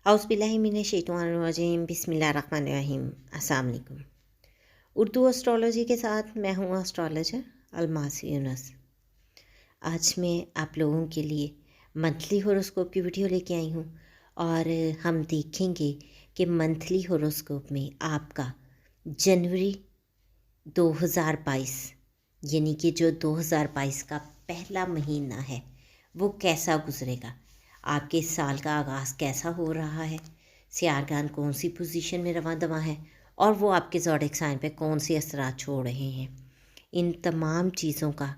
औज़ुबिल्लाहिमिनश्शैतानिर्रजीम बिस्मिल्लाहिर्रहमानिर्रहीम। अस्सलाम वालेकुम। उर्दू एस्ट्रोलॉजी के साथ मैं हूँ एस्ट्रोलॉजर अलमासी यूनुस। आज मैं आप लोगों के लिए मंथली हॉरोस्कोप की वीडियो लेके आई हूँ और हम देखेंगे कि मंथली हॉरोस्कोप में आपका जनवरी 2022 यानी कि जो 2022 का पहला महीना है वो कैसा गुजरेगा, आपके साल का आगाज़ कैसा हो रहा है, सियारगान कौन सी पोजीशन में रवां दवा है और वो आपके ज़ोडिएक साइन पे कौन सी असरात छोड़ रहे हैं। इन तमाम चीज़ों का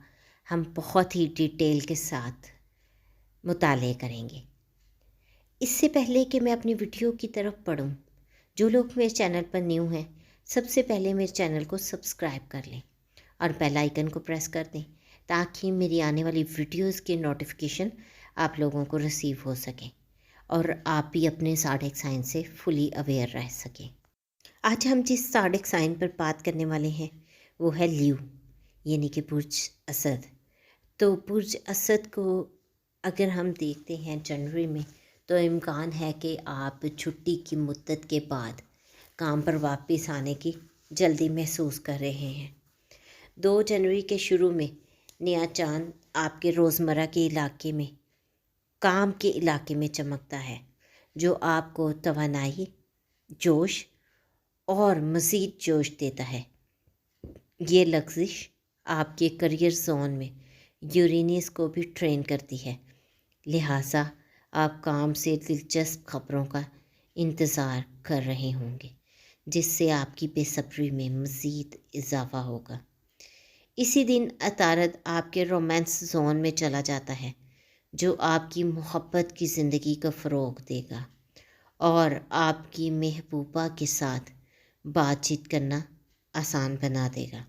हम बहुत ही डिटेल के साथ मुताले करेंगे। इससे पहले कि मैं अपनी वीडियो की तरफ बढ़ूं, जो लोग मेरे चैनल पर न्यू हैं सबसे पहले मेरे चैनल को सब्सक्राइब कर लें और बेल आइकन को प्रेस कर दें ताकि मेरी आने वाली वीडियोस के नोटिफिकेशन आप लोगों को रिसीव हो सकें और आप भी अपने ज़ोडिएक साइन से फुली अवेयर रह सकें। आज हम जिस ज़ोडिएक साइन पर बात करने वाले हैं वो है ल्यू यानी कि बुर्ज असद। तो बुर्ज असद को अगर हम देखते हैं जनवरी में तो इम्कान है कि आप छुट्टी की मुद्दत के बाद काम पर वापस आने की जल्दी महसूस कर रहे हैं। 2 जनवरी के शुरू में नया चांद आपके रोज़मर्रा के इलाके में, काम के इलाके में चमकता है, जो आपको तवानाई, जोश और मज़ीद जोश देता है। ये लग्ज़िश आपके करियर जोन में यूरेनस को भी ट्रेन करती है, लिहाजा आप काम से दिलचस्प खबरों का इंतज़ार कर रहे होंगे जिससे आपकी बेसब्री में मज़ीद इजाफ़ा होगा। इसी दिन अतारद आपके रोमांस जोन में चला जाता है जो आपकी मोहब्बत की ज़िंदगी को फ़रोग़ देगा और आपकी महबूबा के साथ बातचीत करना आसान बना देगा।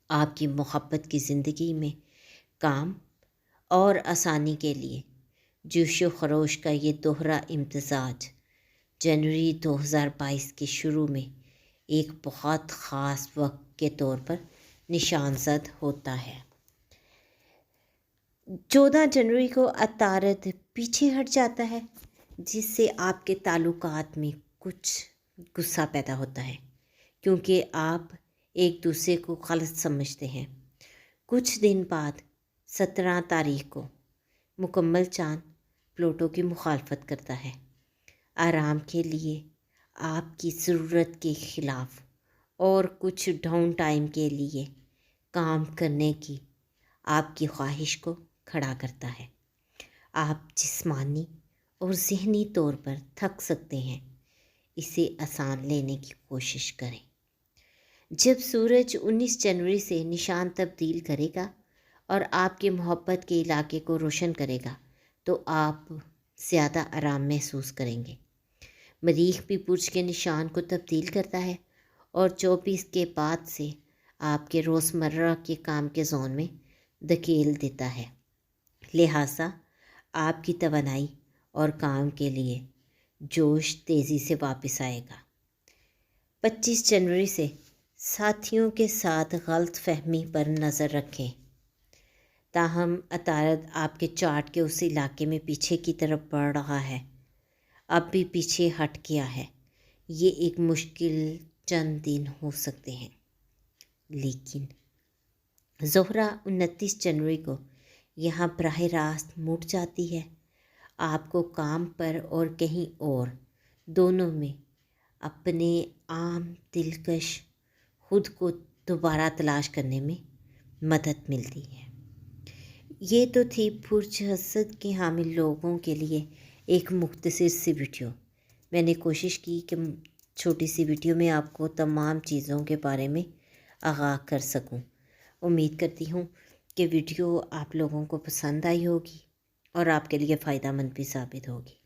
आपकी मोहब्बत की ज़िंदगी में काम और आसानी के लिए जोशो खरोश का ये दोहरा इम्तज़ाज जनवरी 2022 के शुरू में एक बहुत ख़ास वक्त के तौर पर निशानज़द होता है। 14 जनवरी को अतारद पीछे हट जाता है जिससे आपके ताल्लुकात में कुछ गुस्सा पैदा होता है क्योंकि आप एक दूसरे को गलत समझते हैं। कुछ दिन बाद 17 तारीख को मुकम्मल चाँद प्लूटो की मुखालफत करता है। आराम के लिए, आपकी ज़रूरत के ख़िलाफ़ और कुछ डाउन टाइम के लिए काम करने की आपकी ख्वाहिश को खड़ा करता है। आप जिस्मानी और ज़हनी तौर पर थक सकते हैं, इसे आसान लेने की कोशिश करें। जब सूरज 19 जनवरी से निशान तब्दील करेगा और आपके मोहब्बत के इलाके को रोशन करेगा तो आप ज़्यादा आराम महसूस करेंगे। मरीख भी बुर्ज के निशान को तब्दील करता है और 24 के बाद से आपके रोज़मर्रा के काम के जोन में धकेल देता है, लिहाजा आपकी तवानाई और काम के लिए जोश तेज़ी से वापस आएगा। 25 जनवरी से साथियों के साथ गलत फहमी पर नज़र रखें। ताहम अतारद आपके चार्ट के उस इलाके में पीछे की तरफ बढ़ रहा है, अब भी पीछे हट गया है। ये एक मुश्किल चंद दिन हो सकते हैं, लेकिन ज़ोहरा 29 जनवरी को यहाँ बराह रास्त मुड़ जाती है। आपको काम पर और कहीं और दोनों में अपने आम दिलकश खुद को दोबारा तलाश करने में मदद मिलती है। ये तो थी बुर्ज असद के हामिल लोगों के लिए एक मुख्तसर सी वीडियो। मैंने कोशिश की कि छोटी सी वीडियो में आपको तमाम चीज़ों के बारे में आगाह कर सकूं। उम्मीद करती हूँ कि वीडियो आप लोगों को पसंद आई होगी और आपके लिए फ़ायदेमंद भी साबित होगी।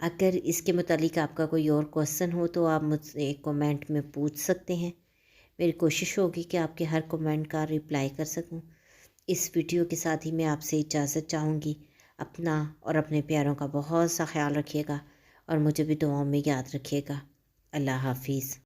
अगर इसके मुतालिक आपका कोई और क्वेश्चन हो तो आप मुझसे कमेंट में पूछ सकते हैं। मेरी कोशिश होगी कि आपके हर कमेंट का रिप्लाई कर सकूं। इस वीडियो के साथ ही मैं आपसे इजाज़त चाहूँगी। अपना और अपने प्यारों का बहुत सा ख्याल रखिएगा और मुझे भी दुआओं में याद रखिएगा। अल्लाह हाफिज़।